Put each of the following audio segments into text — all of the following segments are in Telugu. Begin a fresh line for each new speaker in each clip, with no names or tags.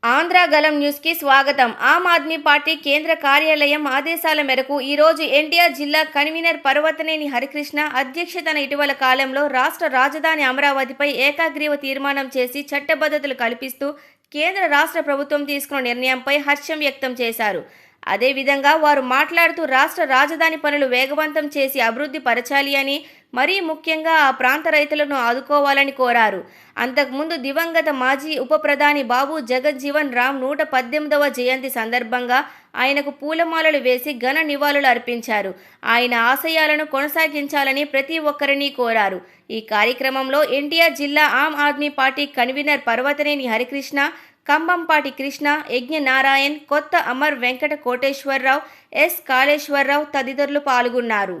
ఆంధ్ర గలం న్యూస్ కి స్వాగతం. ఆమ్ ఆద్మీ పార్టీ కేంద్ర కార్యాలయం ఆదేశాల మేరకు ఈ రోజు ఎన్టీఆర్ జిల్లా కన్వీనర్ పర్వతనేని హరికృష్ణ అధ్యక్షతన ఇటీవల కాలంలో రాష్ట్ర రాజధాని అమరావతిపై ఏకగ్రీవ తీర్మానం చేసి చట్టబద్ధతలు కల్పిస్తూ కేంద్ర రాష్ట్ర ప్రభుత్వం తీసుకున్న నిర్ణయంపై హర్షం వ్యక్తం చేశారు. అదేవిధంగా వారు మాట్లాడుతూ రాష్ట్ర రాజధాని పనులు వేగవంతం చేసి అభివృద్ధి పరచాలి అని, మరీ ముఖ్యంగా ఆ ప్రాంత రైతులను ఆదుకోవాలని కోరారు. అంతకుముందు దివంగత మాజీ ఉప ప్రధాని బాబు జగజ్జీవన్ రామ్ 118వ జయంతి సందర్భంగా ఆయనకు పూలమాలలు వేసి ఘన నివాళులు అర్పించారు. ఆయన ఆశయాలను కొనసాగించాలని ప్రతి ఒక్కరిని కోరారు. ఈ కార్యక్రమంలో ఎన్టీఆర్ జిల్లా ఆమ్ ఆద్మీ పార్టీ కన్వీనర్ పర్వతనేని హరికృష్ణ, కంబంపాటి కృష్ణ, యజ్ఞ నారాయణ్, కొత్త అమర్ వెంకట కోటేశ్వరరావు, ఎస్ కాళేశ్వరరావు తదితరులు పాల్గొన్నారు.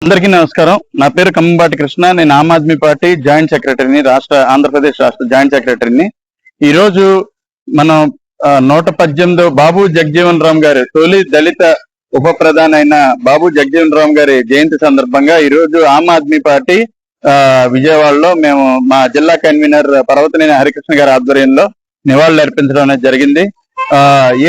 అందరికీ నమస్కారం. నా పేరు కంబంపాటి కృష్ణ. నేను ఆమ్ ఆద్మీ పార్టీ జాయింట్ సెక్రటరీని, ఆంధ్రప్రదేశ్ రాష్ట్ర జాయింట్ సెక్రటరీని. ఈ రోజు మనం 118 బాబు జగజ్జీవన్ రామ్ గారి తొలి దళిత ఉప ప్రధాని అయిన బాబు జగజ్జీవన్ రామ్ గారి జయంతి సందర్భంగా ఈ రోజు ఆమ్ ఆద్మీ పార్టీ విజయవాడలో మేము మా జిల్లా కన్వీనర్ పర్వతనేని హరికృష్ణ గారి ఆధ్వర్యంలో నివాళులు అర్పించడం అనేది జరిగింది.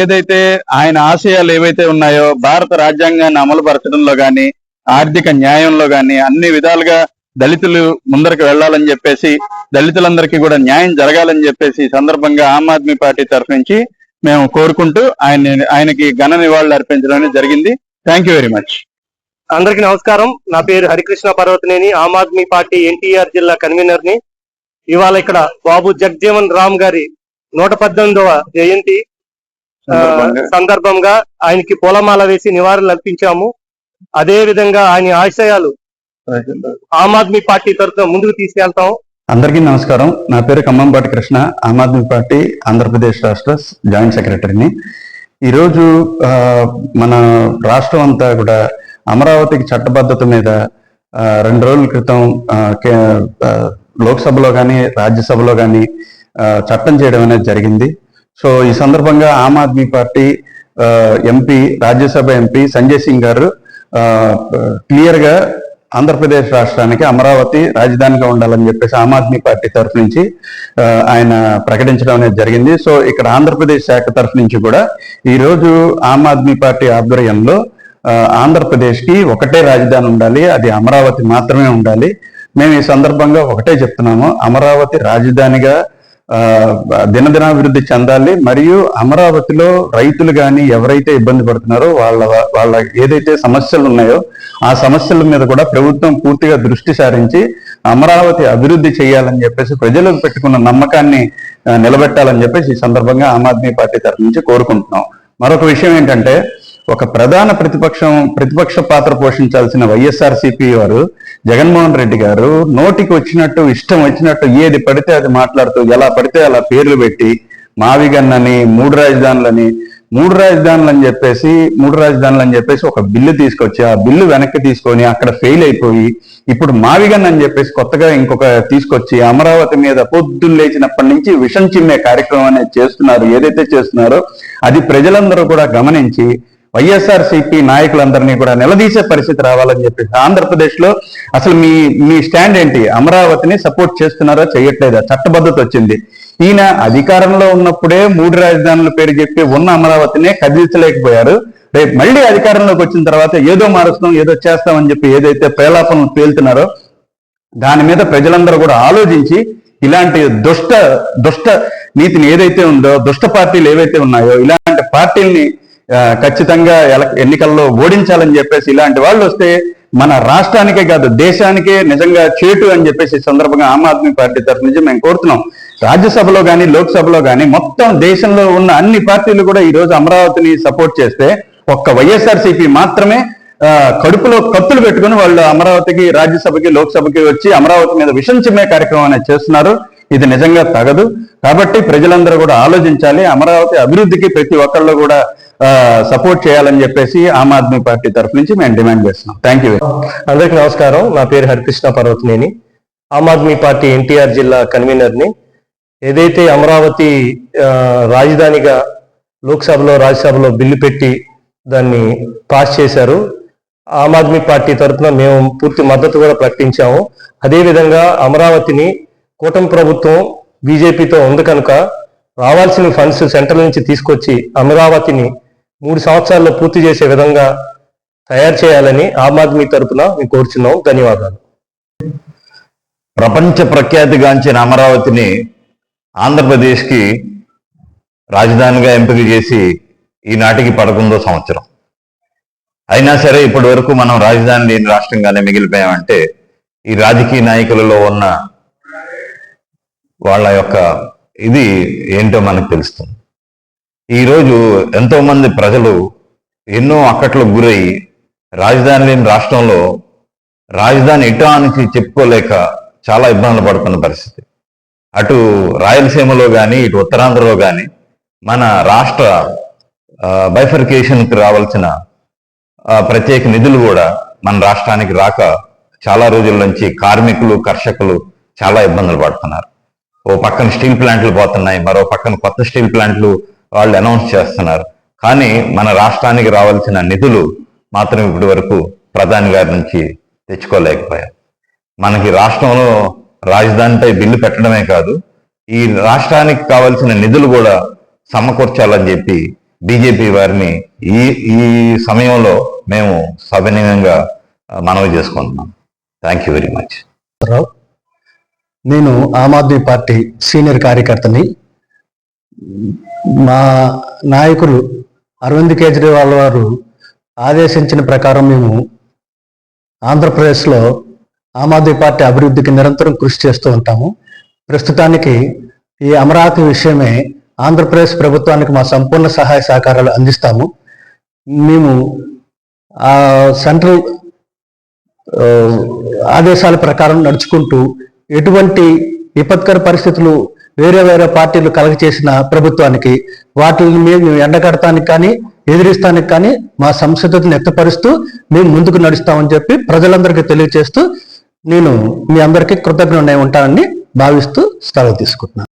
ఏదైతే ఆయన ఆశయాలు ఏవైతే ఉన్నాయో భారత రాజ్యాంగాన్ని అమలు పరచడంలో గాని, ఆర్థిక న్యాయంలో గాని అన్ని విధాలుగా దళితులు ముందరికి వెళ్లాలని చెప్పేసి, దళితులందరికీ కూడా న్యాయం జరగాలని చెప్పేసి ఈ సందర్భంగా ఆమ్ ఆద్మీ పార్టీ తరఫు నుంచి మేము కోరుకుంటూ ఆయనకి ఘన నివాళులు అర్పించడం జరిగింది. Thank you very much.
అందరికి నమస్కారం. నా పేరు హరికృష్ణ పర్వతనేని, ఆమ్ ఆద్మీ పార్టీ ఎన్టీఆర్ జిల్లా కన్వీనర్ ని. ఇవాళ ఇక్కడ బాబు జగజ్జీవన్ రామ్ గారి 118వ జయంతి సందర్భంగా ఆయనకి పూలమాల వేసి నివాళులు అర్పించాము. అదే విధంగా ఆయన ఆశయాలు ఆమ్ ఆద్మీ పార్టీ తరఫున ముందుకు తీసుకెళ్తాం.
అందరికీ నమస్కారం. నా పేరు కంబంపాటి కృష్ణ, ఆమ్ ఆద్మీ పార్టీ ఆంధ్రప్రదేశ్ రాష్ట్ర జాయింట్ సెక్రటరీని. ఈరోజు మన రాష్ట్రం అంతా కూడా అమరావతికి చట్టబద్ధత మీద 2 రోజుల క్రితం లోక్సభలో కానీ రాజ్యసభలో కానీ చట్టం చేయడం అనేది జరిగింది. సో ఈ సందర్భంగా Aam Aadmi Party MP, Rajya Sabha MP Sanjay Singh గారు క్లియర్ గా ఆంధ్రప్రదేశ్ రాష్ట్రానికి అమరావతి రాజధానిగా ఉండాలని చెప్పేసి ఆమ్ ఆద్మీ పార్టీ తరఫు నుంచి ఆయన ప్రకటించడం అనేది జరిగింది. సో ఇక్కడ ఆంధ్రప్రదేశ్ శాఖ తరఫు నుంచి కూడా ఈ రోజు ఆమ్ ఆద్మీ పార్టీ ఆధ్వర్యంలో ఆంధ్రప్రదేశ్ కి ఒకటే రాజధాని ఉండాలి, అది అమరావతి మాత్రమే ఉండాలి. మేము ఈ సందర్భంగా ఒకటే చెప్తున్నాము, అమరావతి రాజధానిగా దినదినాభివృద్ధి చెందాలి. మరియు అమరావతిలో రైతులు కానీ ఎవరైతే ఇబ్బంది పడుతున్నారో వాళ్ళ ఏదైతే సమస్యలు ఉన్నాయో ఆ సమస్యల మీద కూడా ప్రభుత్వం పూర్తిగా దృష్టి సారించి అమరావతి అభివృద్ధి చేయాలని చెప్పేసి ప్రజలకు పెట్టుకున్న నమ్మకాన్ని నిలబెట్టాలని చెప్పేసి ఈ సందర్భంగా ఆమ్ ఆద్మీ పార్టీ తరఫు నుంచి కోరుకుంటున్నాం. మరొక విషయం ఏంటంటే, ఒక ప్రధాన ప్రతిపక్ష పాత్ర పోషించాల్సిన వైఎస్ఆర్సీపీ వారు, జగన్మోహన్ రెడ్డి గారు నోటికి వచ్చినట్టు ఇష్టం వచ్చినట్టు ఏది పడితే అది మాట్లాడుతూ ఎలా పడితే అలా పేర్లు పెట్టి మావిగన్నని, మూడు రాజధానులు అని చెప్పేసి ఒక బిల్లు తీసుకొచ్చి ఆ బిల్లు వెనక్కి తీసుకొని అక్కడ ఫెయిల్ అయిపోయి ఇప్పుడు మావిగన్ అని చెప్పేసి కొత్తగా ఇంకొక తీసుకొచ్చి అమరావతి మీద పొద్దున్న లేచినప్పటి నుంచి విషం చిమ్మే కార్యక్రమం అనేది చేస్తున్నారు. ఏదైతే చేస్తున్నారో అది ప్రజలందరూ కూడా గమనించి వైఎస్ఆర్సీపీ నాయకులందరినీ కూడా నిలదీసే పరిస్థితి రావాలని చెప్పేసి, ఆంధ్రప్రదేశ్ లో అసలు మీ స్టాండ్ ఏంటి? అమరావతిని సపోర్ట్ చేస్తున్నారా, చేయట్లేదా? చట్టబద్ధత వచ్చింది. ఈయన అధికారంలో ఉన్నప్పుడే 3 రాజధానుల పేరు చెప్పి ఉన్న అమరావతినే కదిలించలేకపోయారు. రేపు మళ్ళీ అధికారంలోకి వచ్చిన తర్వాత ఏదో మారుస్తాం, ఏదో చేస్తామని చెప్పి ఏదైతే పేలాపనలు పేలుతున్నారో దాని మీద ప్రజలందరూ కూడా ఆలోచించి ఇలాంటి దుష్ట నీతిని ఏదైతే ఉందో, దుష్ట పార్టీలు ఏవైతే ఉన్నాయో ఇలాంటి పార్టీల్ని ఖచ్చితంగా ఎన్నికల్లో ఓడించాలని చెప్పేసి ఇలాంటి వాళ్ళు వస్తే మన రాష్ట్రానికే కాదు దేశానికే నిజంగా చేటు అని చెప్పేసి సందర్భంగా ఆమ్ ఆద్మీ పార్టీ తరఫు నుంచి మేము కోరుతున్నాం. రాజ్యసభలో కానీ లోక్సభలో కానీ మొత్తం దేశంలో ఉన్న అన్ని పార్టీలు కూడా ఈ రోజు అమరావతిని సపోర్ట్ చేస్తే ఒక్క వైఎస్ఆర్సీపీ మాత్రమే కడుపులో కత్తులు పెట్టుకుని వాళ్ళు అమరావతికి, రాజ్యసభకి, లోక్సభకి వచ్చి అమరావతి మీద విషం చిమ్మే కార్యక్రమం అనేది చేస్తున్నారు. ఇది నిజంగా తగదు. కాబట్టి ప్రజలందరూ కూడా ఆలోచించాలి. అమరావతి అభివృద్ధికి ప్రతి ఒక్కళ్ళు కూడా సపోర్ట్ చేయాలని చెప్పేసి ఆమ్ ఆద్మీ పార్టీ తరఫు నుంచి మేము డిమాండ్ చేస్తున్నాం. Thank you.
అందరికీ నమస్కారం. నా పేరు హరికృష్ణ పర్వతనేని, ఆమ్ ఆద్మీ పార్టీ ఎన్టీఆర్ జిల్లా కన్వీనర్ ని. ఏదైతే అమరావతి రాజధానిగా లోక్సభలో రాజ్యసభలో బిల్లు పెట్టి దాన్ని పాస్ చేశారు, ఆమ్ ఆద్మీ పార్టీ తరఫున మేము పూర్తి మద్దతు కూడా ప్రకటించాము. అదేవిధంగా అమరావతిని కూటమి ప్రభుత్వం బీజేపీతో ఉంది కనుక రావాల్సిన ఫండ్స్ సెంట్రల్ నుంచి తీసుకొచ్చి అమరావతిని 3 సంవత్సరాల్లో పూర్తి చేసే విధంగా తయారు చేయాలని ఆమ్ ఆద్మీ తరఫున మేము కోరుచున్నాం. ధన్యవాదాలు.
ప్రపంచ ప్రఖ్యాతిగాంచిన అమరావతిని ఆంధ్రప్రదేశ్కి రాజధానిగా ఎంపిక చేసి ఈనాటికి 11వ సంవత్సరం. అయినా సరే ఇప్పటి వరకు మనం రాజధాని లేని రాష్ట్రంగానే మిగిలిపోయామంటే ఈ రాజకీయ నాయకులలో ఉన్న వాళ్ళ యొక్క ఇది ఏంటో మనకు తెలుస్తుంది. ఈరోజు ఎంతో మంది ప్రజలు ఎన్నో అక్కట్లకు గురై రాజధాని లేని రాష్ట్రంలో రాజధాని ఎటానికి చెప్పుకోలేక చాలా ఇబ్బందులు పడుతున్న పరిస్థితి. అటు రాయలసీమలో కానీ ఇటు ఉత్తరాంధ్రలో కానీ మన రాష్ట్ర బైఫర్కేషన్కి రావాల్సిన ప్రత్యేక నిధులు కూడా మన రాష్ట్రానికి రాక చాలా రోజుల నుంచి కార్మికులు కర్షకులు చాలా ఇబ్బందులు పడుతున్నారు. ఓ పక్కన స్టీల్ ప్లాంట్లు పోతున్నాయి, మరో పక్కన కొత్త స్టీల్ ప్లాంట్లు వాళ్ళు అనౌన్స్ చేస్తున్నారు. కానీ మన రాష్ట్రానికి రావాల్సిన నిధులు మాత్రం ఇప్పటి వరకు ప్రధాని గారి నుంచి తెచ్చుకోలేకపోయారు. మనకి రాష్ట్రంలో రాజధానిపై బిల్లు పెట్టడమే కాదు, ఈ రాష్ట్రానికి కావాల్సిన నిధులు కూడా సమకూర్చాలని చెప్పి బీజేపీ వారిని ఈ సమయంలో మేము సవినయంగా మనవి చేసుకుంటున్నాం. Thank you very much.
నేను ఆమ్ ఆద్మీ పార్టీ సీనియర్ కార్యకర్తని. మా నాయకులు అరవింద్ కేజ్రీవాల్ వారు ఆదేశించిన ప్రకారం మేము ఆంధ్రప్రదేశ్లో ఆమ్ ఆద్మీ పార్టీ అభివృద్ధికి నిరంతరం కృషి చేస్తూ ఉంటాము. ప్రస్తుతానికి ఈ అమరావతి విషయమే ఆంధ్రప్రదేశ్ ప్రభుత్వానికి మా సంపూర్ణ సహాయ సహకారాలు అందిస్తాము. మేము సెంట్రల్ ఆదేశాల ప్రకారం నడుచుకుంటూ ఎటువంటి విపత్కర పరిస్థితులు వేరే వేరే పార్టీలు కలగచేసిన ప్రభుత్వానికి వాటిని మేము ఎండగడటానికి కానీ ఎదిరిస్తానికి కానీ మా సంసిద్ధతను వ్యక్తపరుస్తూ మేము ముందుకు నడుస్తామని చెప్పి ప్రజలందరికీ తెలియజేస్తూ నేను మీ అందరికీ కృతజ్ఞుడై ఉంటానని భావిస్తూ సెలవు తీసుకుంటున్నాను.